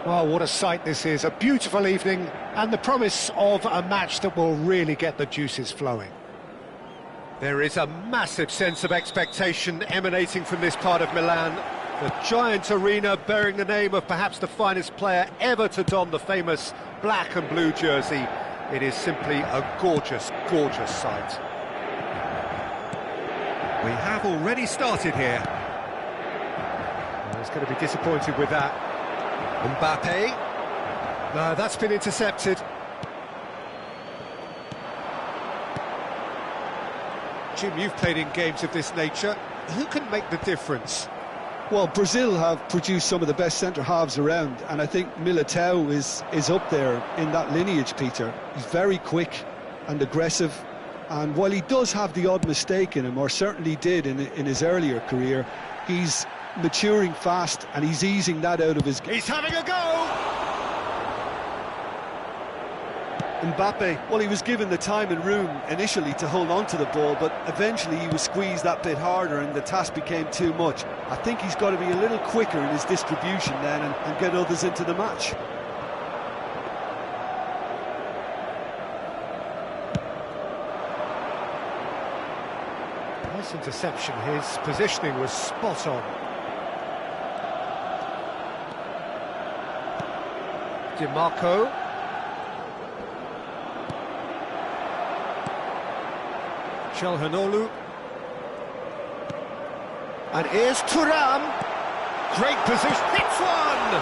Well, what a sight this is, a beautiful evening and the promise of a match that will really get the juices flowing. There is a massive sense of expectation emanating from this part of Milan. The giant arena bearing the name of perhaps the finest player ever to don the famous black and blue jersey. It is simply a gorgeous, gorgeous sight. We have already started here. Well, he's going to be disappointed with that. Mbappe. No, that's been intercepted. Jim, you've played in games of this nature. Who can make the difference? Well, Brazil have produced some of the best centre-halves around, and I think Militao is up there in that lineage, Peter. He's very quick and aggressive, and while he does have the odd mistake in him, or certainly did in his earlier career, he's maturing fast and he's easing that out of his game. He's having a go! Mbappe, well, he was given the time and room initially to hold on to the ball, but eventually he was squeezed that bit harder and the task became too much. I think he's got to be a little quicker in his distribution then and get others into the match. Nice interception. His positioning was spot on. Di Marco. Çalhanoğlu. And here's Thuram. Great position. Hits one!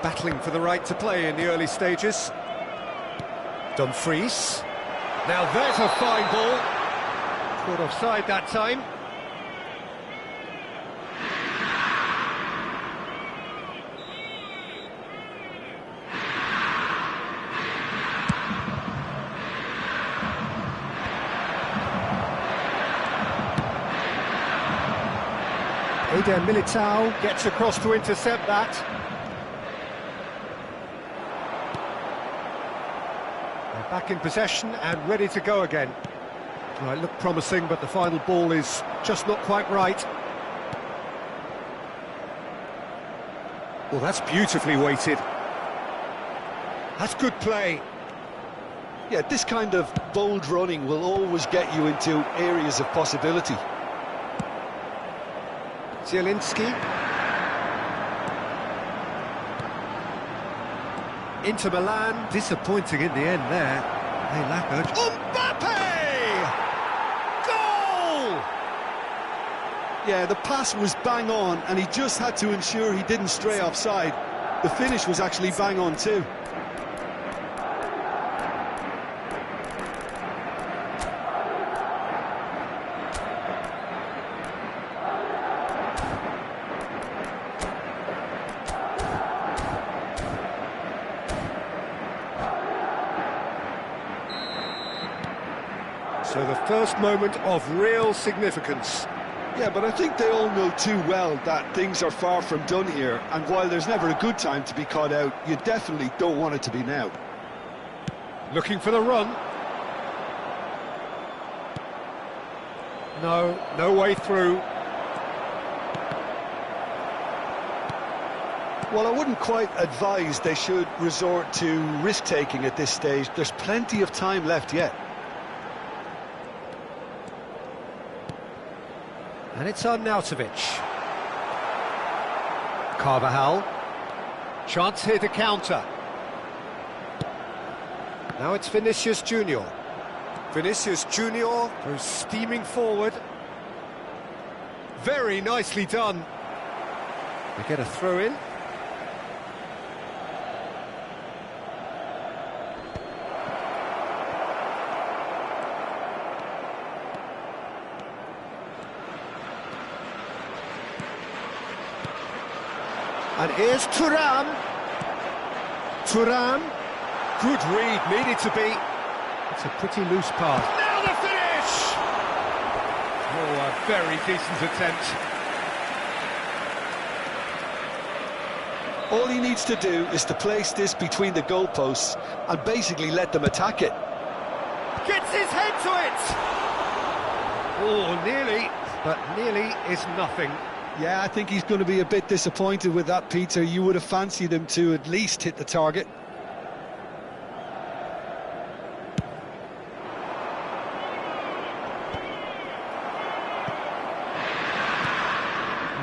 Battling for the right to play in the early stages. Dumfries. Now there's a fine ball. Caught offside that time. Militao gets across to intercept that. They're back in possession and ready to go again. Well, it looked promising, but the final ball is just not quite right. Well, that's beautifully weighted. That's good play. Yeah, this kind of bold running will always get you into areas of possibility. Zielinski. Inter Milan, disappointing in the end there. They lack urge. Mbappe! Goal! Yeah, the pass was bang on, and he just had to ensure he didn't stray offside. The finish was actually bang on too. So the first moment of real significance. Yeah, but I think they all know too well that things are far from done here, and while there's never a good time to be caught out, you definitely don't want it to be now. Looking for the run. No way through. Well, I wouldn't quite advise they should resort to risk-taking at this stage. There's plenty of time left yet. And it's Arnautovic. Carvajal. Chance here to counter. Now it's Vinicius Junior. Vinicius Junior goes steaming forward. Very nicely done. They get a throw in. And here's Thuram. Thuram. Good read, needed to be. It's a pretty loose pass. Now the finish! Oh, a very decent attempt. All he needs to do is to place this between the goalposts and basically let them attack it. Gets his head to it! Oh, nearly, but nearly is nothing. Yeah, I think he's going to be a bit disappointed with that, Peter. You would have fancied him to at least hit the target.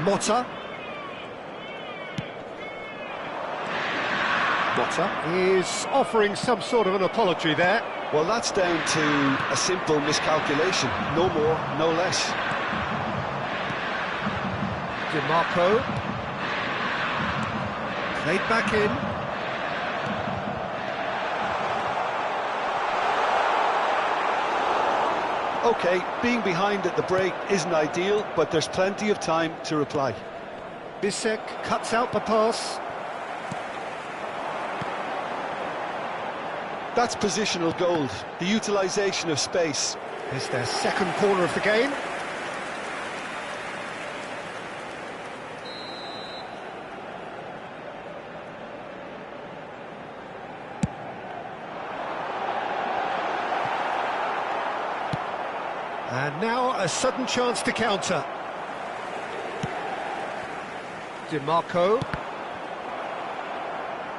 Motta. Motta is offering some sort of an apology there. Well, that's down to a simple miscalculation. No more, no less. DiMarco. Played back in. OK, being behind at the break isn't ideal, but there's plenty of time to reply. Bisek cuts out the pass. That's positional gold, the utilisation of space. It's their second corner of the game. And now a sudden chance to counter. DiMarco.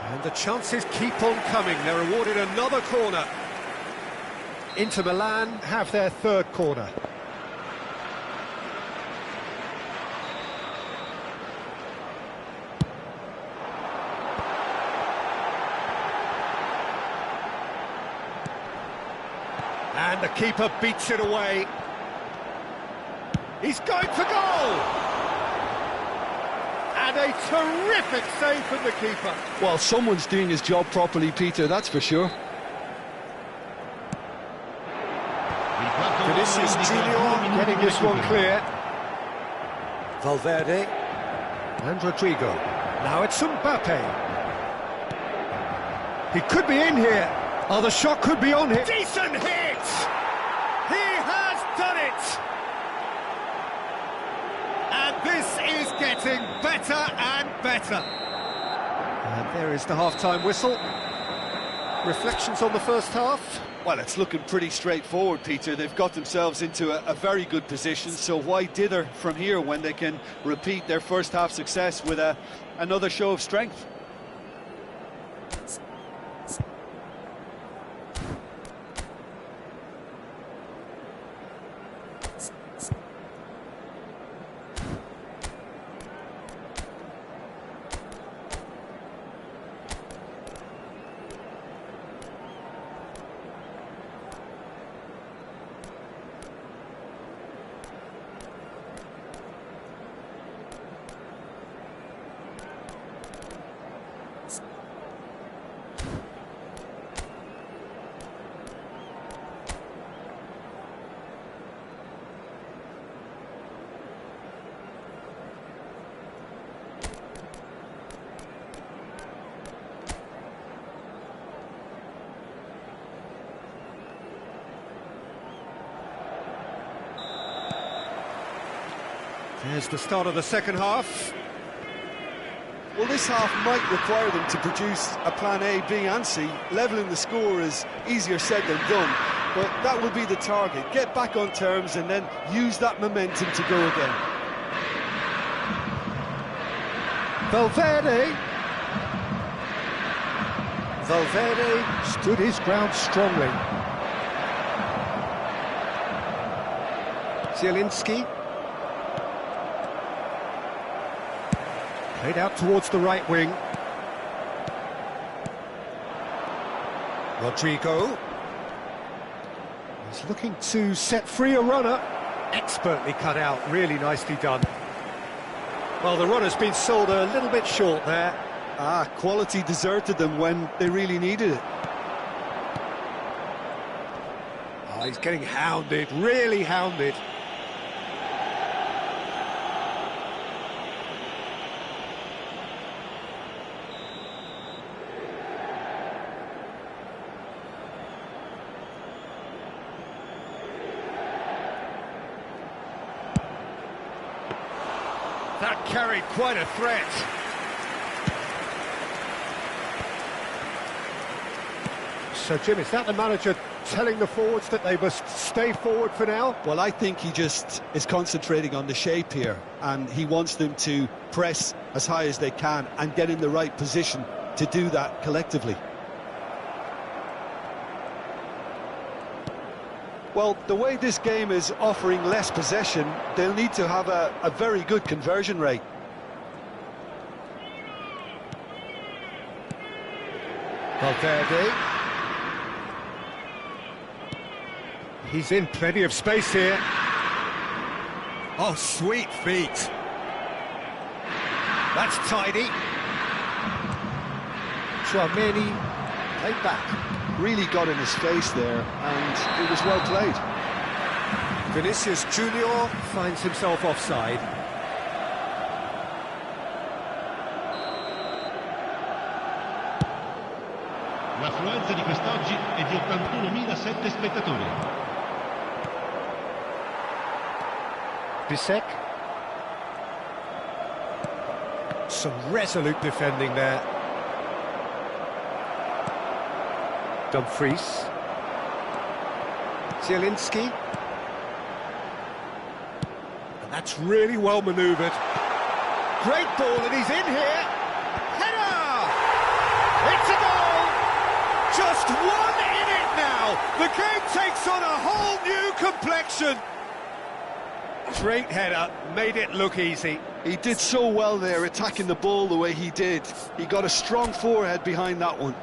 And the chances keep on coming. They're awarded another corner. Inter Milan have their third corner. And the keeper beats it away. He's going for goal! And a terrific save from the keeper. Well, someone's doing his job properly, Peter, that's for sure. Vinicius Junior getting this one clear. Valverde and Rodrigo. Now it's Mbappe. He could be in here. Oh, the shot could be on here. Decent hit! He has done it! And this is getting better and better. And there is the half-time whistle. Reflections on the first half? Well, it's looking pretty straightforward, Peter. They've got themselves into a very good position, so why dither from here when they can repeat their first half success with another show of strength? There's the start of the second half. Well, this half might require them to produce a plan A, B and C. Levelling the score is easier said than done, but that will be the target. Get back on terms and then use that momentum to go again. Valverde stood his ground strongly. Zielinski. Played out towards the right wing. Rodrigo. He's looking to set free a runner. Expertly cut out, really nicely done. Well, the runner's been sold a little bit short there. Quality deserted them when they really needed it. Oh, he's getting hounded, really hounded. That carried quite a threat. So, Jim, is that the manager telling the forwards that they must stay forward for now? Well, I think he just is concentrating on the shape here, and he wants them to press as high as they can and get in the right position to do that collectively. Well, the way this game is offering less possession, they'll need to have a very good conversion rate. Valverde. He's in plenty of space here. Oh, sweet feet. That's tidy. Chouameni, laid back. Really got in his face there, and it was well played. Vinicius Junior finds himself offside. L'affluenza di quest'oggi è di 81.007 spettatori. Bisek. Some resolute defending there. Dumfries. Zielinski. And that's really well manoeuvred. Great ball, and he's in here. Header! It's a goal! Just one in it now! The game takes on a whole new complexion! Great header, made it look easy. He did so well there, attacking the ball the way he did. He got a strong forehead behind that one.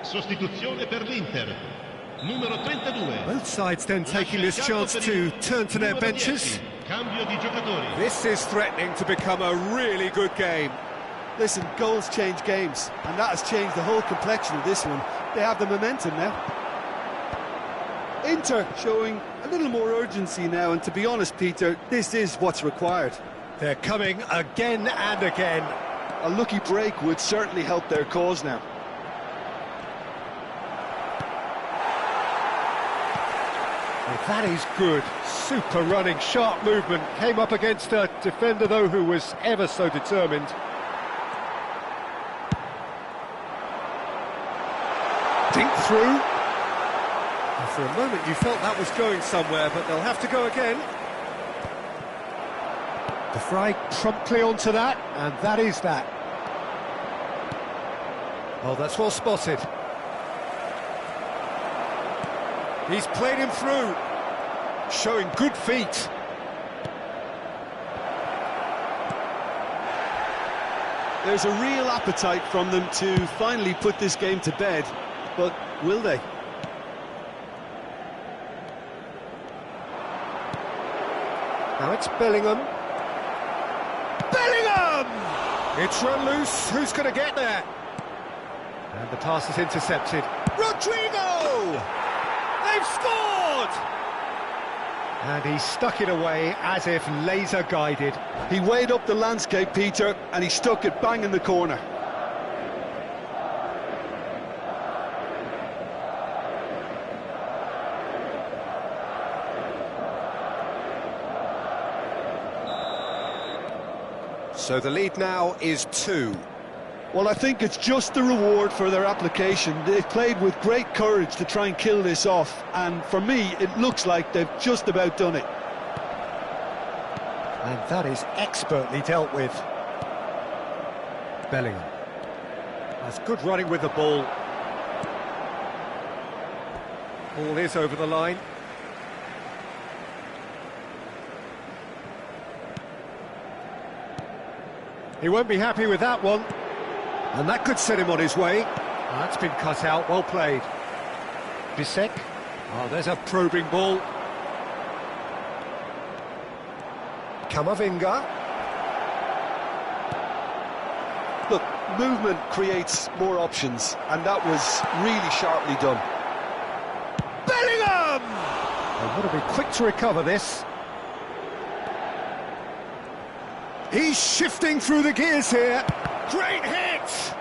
Sostituzione per l'Inter. Numero 32. Both sides then taking this chance to turn to their benches. Cambio di giocatori. This is threatening to become a really good game. Listen, goals change games, and that has changed the whole complexion of this one. They have the momentum now. Inter showing a little more urgency now, and to be honest, Peter, this is what's required. They're coming again and again. A lucky break would certainly help their cause now. That is good. Super running, sharp movement. Came up against a defender, though, who was ever so determined. Dink through. And for a moment you felt that was going somewhere, but they'll have to go again. De Vrij promptly onto that, and that is that. Oh, that's well spotted. He's played him through. Showing good feet. There's a real appetite from them to finally put this game to bed, but will they? Now it's Bellingham. Bellingham! It's run loose. Who's going to get there? And the pass is intercepted. Rodrigo! They've scored! And he stuck it away as if laser-guided. He weighed up the landscape, Peter, and he stuck it bang in the corner. So the lead now is 2. Well, I think it's just the reward for their application. They've played with great courage to try and kill this off, and for me, it looks like they've just about done it. And that is expertly dealt with. Bellingham. That's good running with the ball. Ball is over the line. He won't be happy with that one. And that could set him on his way. That's been cut out, well played. Bisek. Oh, there's a probing ball. Camavinga. Look, movement creates more options, and that was really sharply done. Bellingham! They would have been quick to recover this. He's shifting through the gears here. Great hit!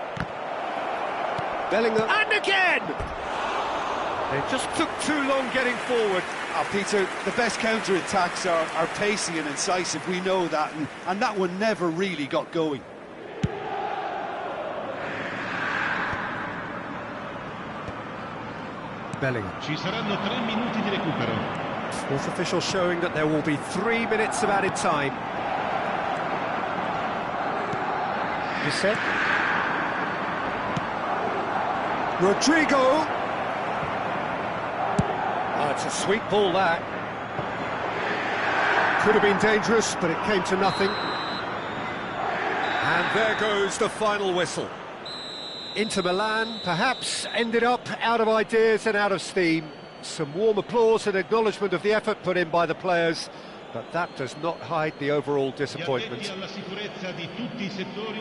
Bellingham, and again! It just took too long getting forward. Peter, the best counter-attacks are pacey and incisive, we know that, and that one never really got going. Bellingham. Ci saranno 3 minuti di recupero. Fourth official showing that there will be 3 minutes of added time. Bissett. Rodrigo. Oh, it's a sweet ball, that. Could have been dangerous, but it came to nothing. And there goes the final whistle. Inter Milan perhaps ended up out of ideas and out of steam. Some warm applause and acknowledgement of the effort put in by the players, but that does not hide the overall disappointment.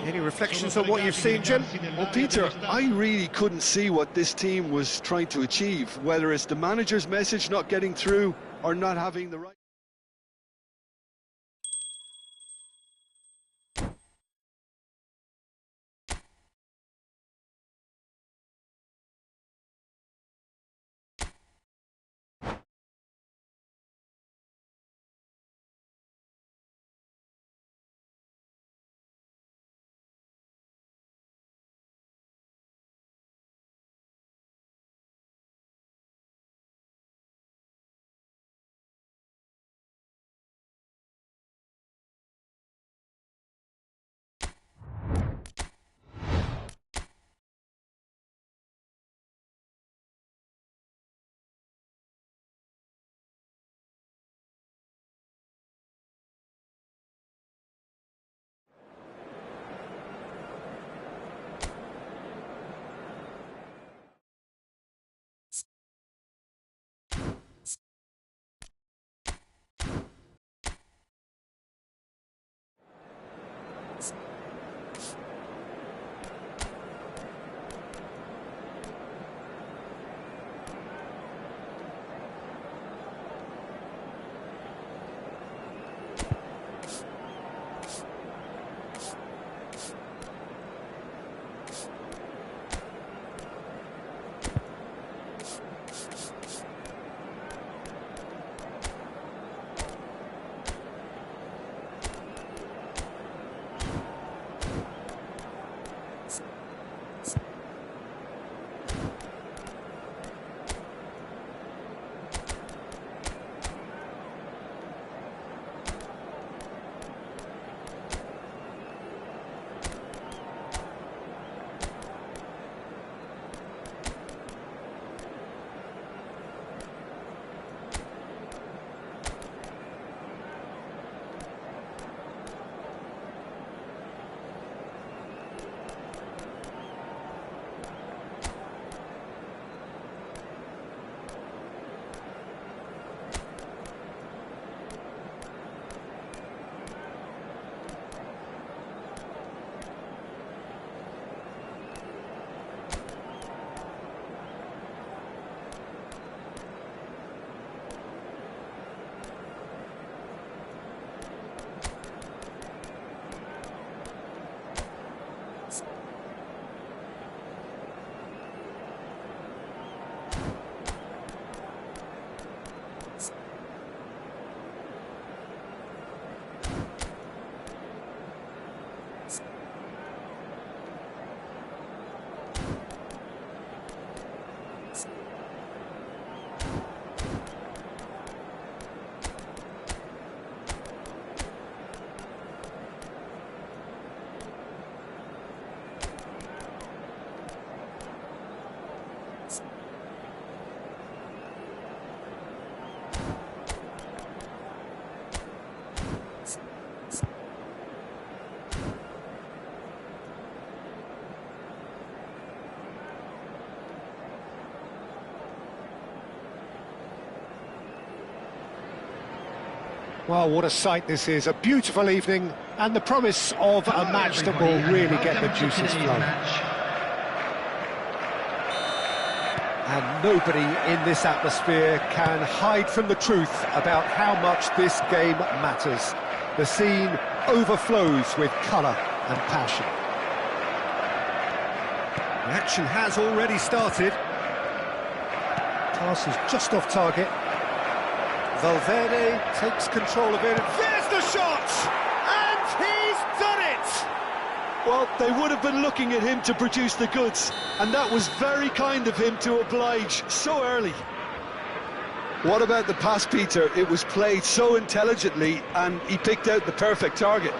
Any reflections on what you've seen, Jim? Well, Peter, I really couldn't see what this team was trying to achieve, whether it's the manager's message not getting through or not having the right... Well, what a sight this is. A beautiful evening, and the promise of a match that will really get the juices flowing. And nobody in this atmosphere can hide from the truth about how much this game matters. The scene overflows with colour and passion. The action has already started. Pass is just off target. Valverde takes control of it. There's the shot! And he's done it! Well, they would have been looking at him to produce the goods, and that was very kind of him to oblige so early. What about the pass, Peter? It was played so intelligently, and he picked out the perfect target.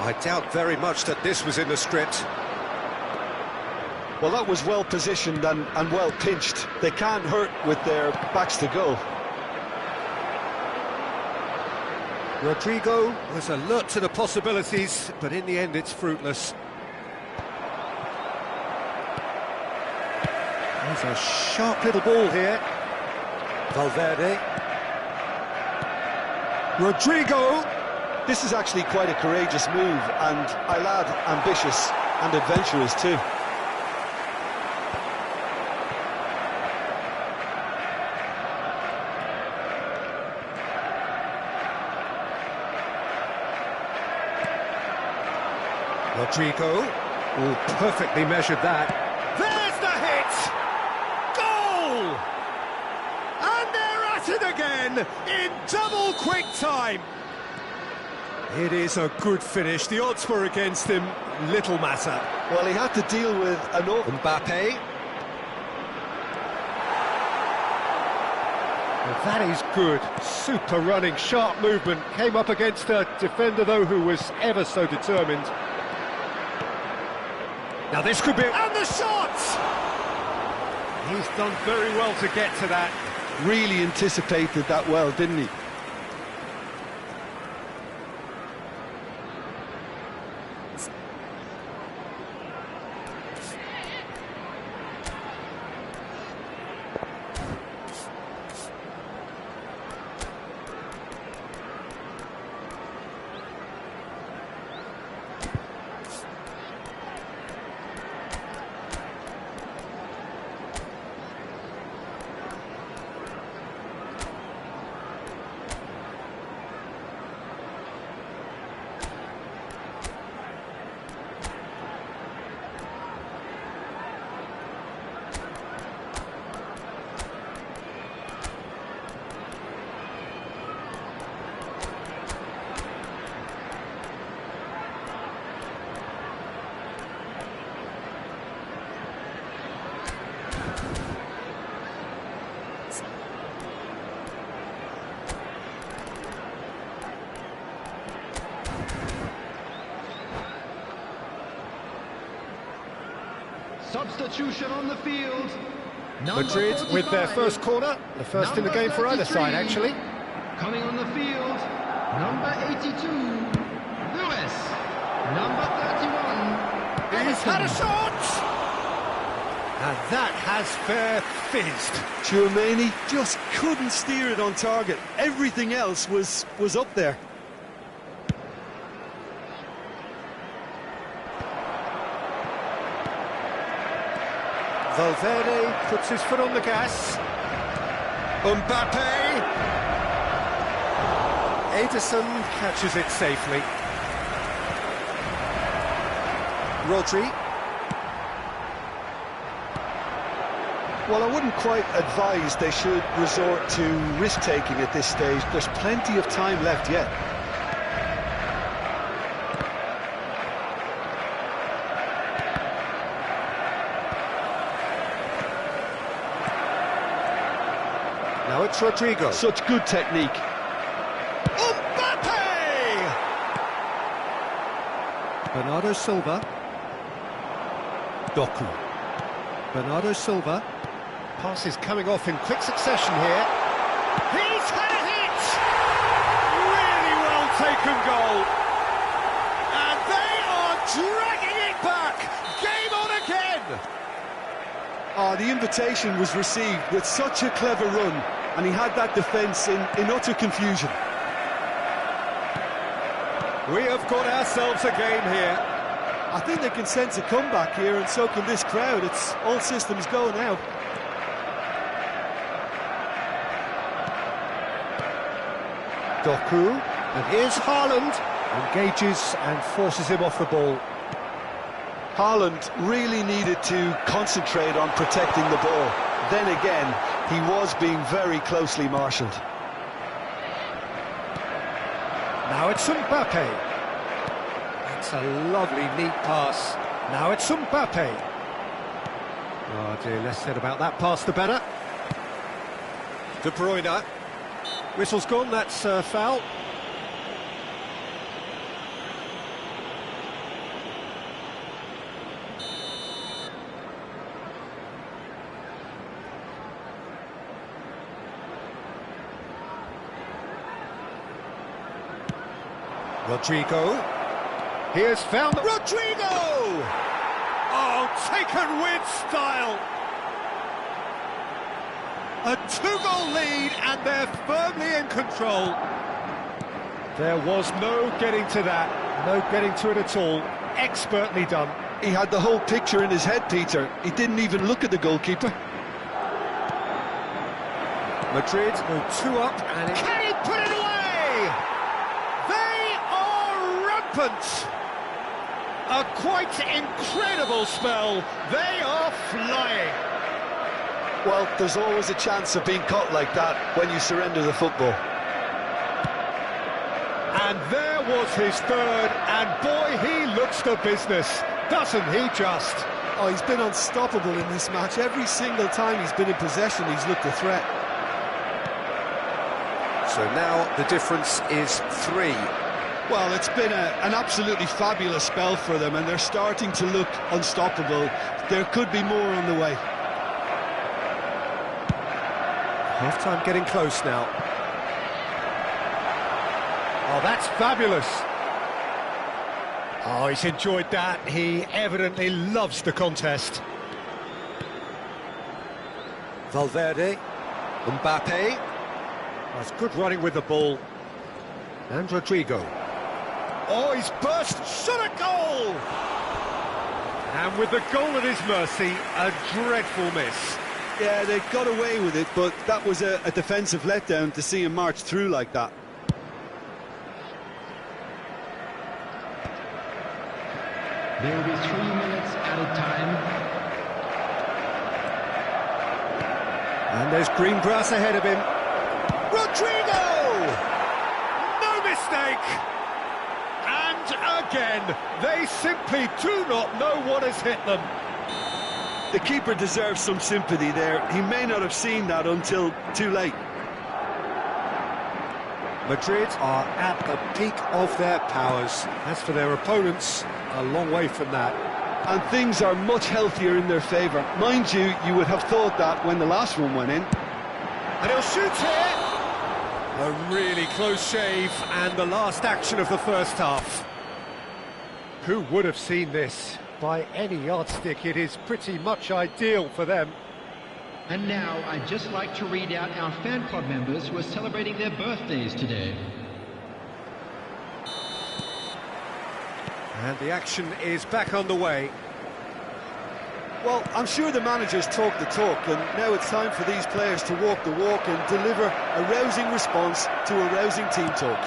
I doubt very much that this was in the script. Well, that was well positioned and well pinched. They can't hurt with their backs to goal. Rodrigo was alert to the possibilities, but in the end it's fruitless. There's a sharp little ball here. Valverde. Rodrigo! This is actually quite a courageous move, and I'll add ambitious and adventurous too. Rodrigo, oh, perfectly measured that. There's the hit! Goal! And they're at it again in double quick time. It is a good finish. The odds were against him, little matter. Well, he had to deal with an Mbappe. Well, that is good. Super running, sharp movement. Came up against a defender, though, who was ever so determined. Now this could be... And the shot! He's done very well to get to that. Really anticipated that well, didn't he? Substitution on the field. Madrid with their first corner, the first in the game for either side, actually. Coming on the field, number 82, Lewis. Number 31. He's had a shot! And that has fair fizzed. Tchouameni just couldn't steer it on target. Everything else was up there. Valverde puts his foot on the gas. Mbappe! Ederson catches it safely. Rodri. Well, I wouldn't quite advise they should resort to risk-taking at this stage. There's plenty of time left yet. Now it's Rodrigo. Such good technique. Mbappe! Bernardo Silva. Doku. Bernardo Silva. Pass is coming off in quick succession here. He's had a hit! Really well taken goal. And they are dragging it back. Game on again. The invitation was received with such a clever run, and he had that defence in utter confusion. We have got ourselves a game here. I think they can sense a comeback here, and so can this crowd. It's all systems go now. Doku, and here's Haaland, engages and forces him off the ball. Haaland really needed to concentrate on protecting the ball. Then again, he was being very closely marshalled. Now it's Mbappe. That's a lovely, neat pass. Now it's Mbappe. Oh dear, less said about that pass the better. De Bruyne. Whistle's gone, that's foul. Rodrigo. Here's found Rodrigo! Oh, taken with style. A two-goal lead, and they're firmly in control. There was no getting to that, no getting to it at all. Expertly done. He had the whole picture in his head, Peter. He didn't even look at the goalkeeper. Madrid go 2 up, and can he put it away? They are rampant. A quite incredible spell. They are flying. Well, there's always a chance of being caught like that when you surrender the football. And there was his third, and boy, he looks the business, doesn't he just? Oh, he's been unstoppable in this match. Every single time he's been in possession, he's looked a threat. So now the difference is 3. Well, it's been an absolutely fabulous spell for them, and they're starting to look unstoppable. There could be more on the way. Half-time getting close now. Oh, that's fabulous. Oh, he's enjoyed that. He evidently loves the contest. Valverde. Mbappe. That's good running with the ball. And Rodrigo. Oh, he's burst. Shot a goal! And with the goal at his mercy, a dreadful miss. Yeah, they got away with it, but that was a defensive letdown to see him march through like that. There will be 3 minutes added time. And there's green grass ahead of him. Rodrigo! No mistake! And again, they simply do not know what has hit them. The keeper deserves some sympathy there. He may not have seen that until too late. Madrid are at the peak of their powers. As for their opponents, a long way from that. And things are much healthier in their favour. Mind you, you would have thought that when the last one went in. And he'll shoot here! A really close shave, and the last action of the first half. Who would have seen this? By any yardstick, it is pretty much ideal for them. And now, I'd just like to read out our fan club members who are celebrating their birthdays today. And the action is back on the way. Well, I'm sure the managers talk the talk, and now it's time for these players to walk the walk and deliver a rousing response to a rousing team talk.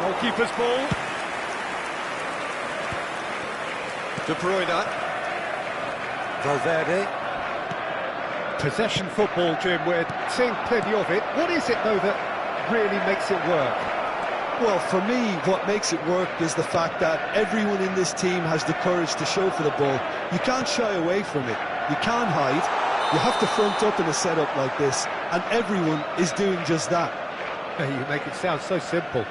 Goalkeeper's ball. De Bruyne. Valverde. Possession football, Jim, we're seeing plenty of it. What is it, though, that really makes it work? Well, for me, what makes it work is the fact that everyone in this team has the courage to show for the ball. You can't shy away from it. You can't hide. You have to front up in a setup like this, and everyone is doing just that. You make it sound so simple.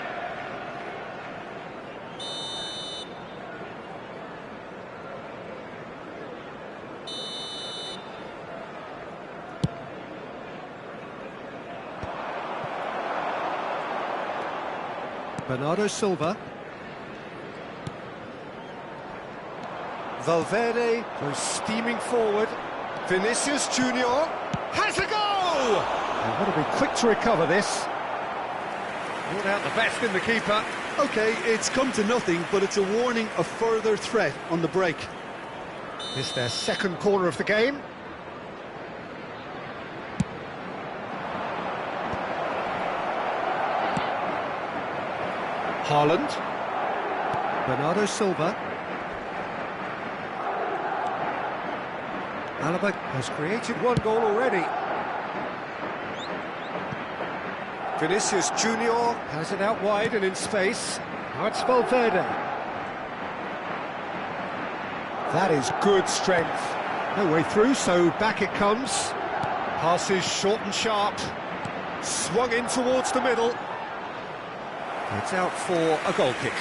Bernardo Silva. Valverde goes steaming forward. Vinicius Junior has a goal! And got to be quick to recover this. Brought out the best in the keeper. OK, it's come to nothing, but it's a warning of further threat on the break. It's their second corner of the game. Haaland. Bernardo Silva. Azamat has created one goal already. Vinicius Junior has it out wide and in space. Now it's Valverde. That is good strength. No way through, so back it comes. Passes short and sharp. Swung in towards the middle. It's out for a goal kick.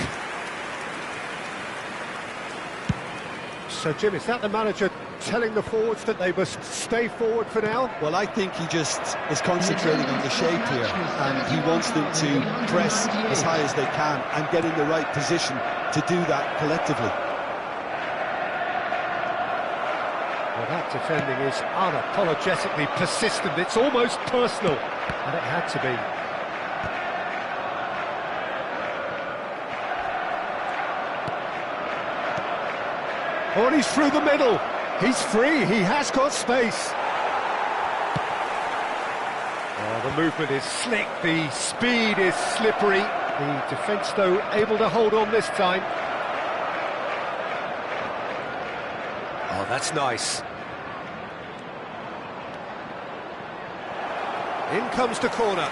So, Jim, is that the manager telling the forwards that they must stay forward for now? Well, I think he just is concentrating on the shape here, and he wants them to press as high as they can and get in the right position to do that collectively. Well, that defending is unapologetically persistent. It's almost personal, and it had to be. Oh, and he's through the middle. He's free. He has got space. Oh, the movement is slick. The speed is slippery. The defence, though, able to hold on this time. Oh, that's nice. In comes the corner.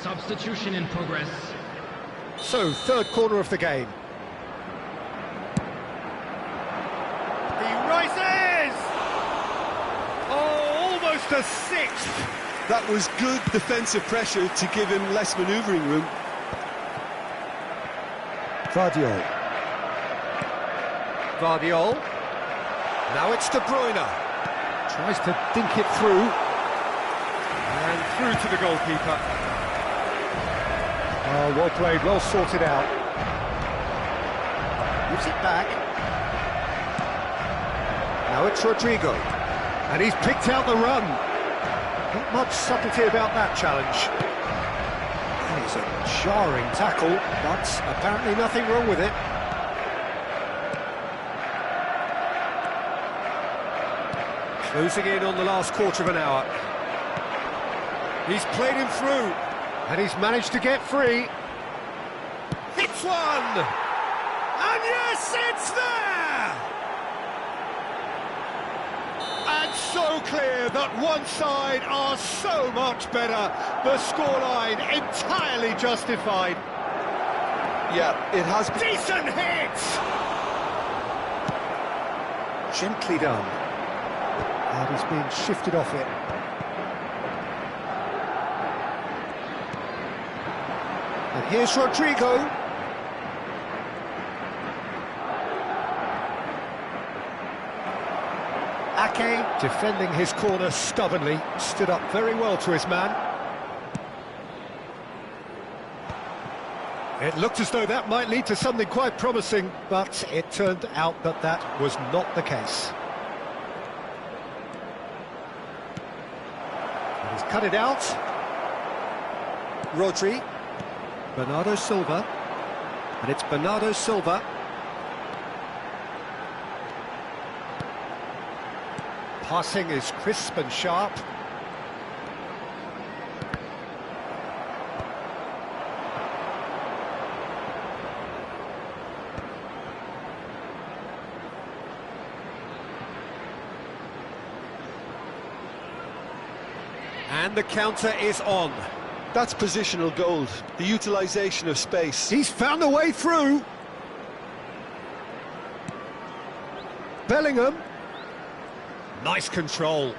Substitution in progress. So, third corner of the game. He rises! Oh, almost a sixth! That was good defensive pressure to give him less manoeuvring room. Vardiol. Vardiol. Now it's De Bruyne. Tries to dink it through. And through to the goalkeeper. Oh, well played, well sorted out. Gives it back. Now it's Rodrigo. And he's picked out the run. Not much subtlety about that challenge. And it's a jarring tackle, but apparently nothing wrong with it. Closing in on the last quarter of an hour. He's played him through. And he's managed to get free. Hits one! And yes, it's there! And so clear that one side are so much better. The scoreline entirely justified. Yeah, it has been. Decent hit! Gently done. And he's being shifted off it. And here's Rodrigo. Ake, defending his corner stubbornly, stood up very well to his man. It looked as though that might lead to something quite promising, but it turned out that that was not the case. And he's cut it out. Rodri. Bernardo Silva, and it's Bernardo Silva. Passing is crisp and sharp. And the counter is on. That's positional gold, the utilisation of space. He's found a way through. Bellingham. Nice control.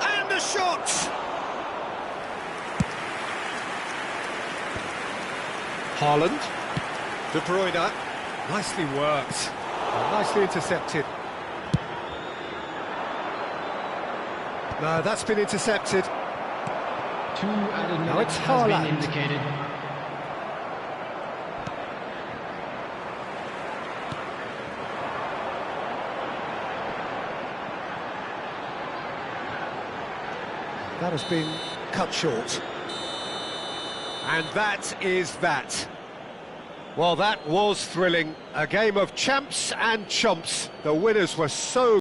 And the shot! Haaland. De Bruyne. Nicely worked. Nicely intercepted. No, that's been intercepted. 2 added Now minutes it's has been Haaland. indicated. That has been cut short. And that is that. Well, that was thrilling. A game of champs and chumps. The winners were so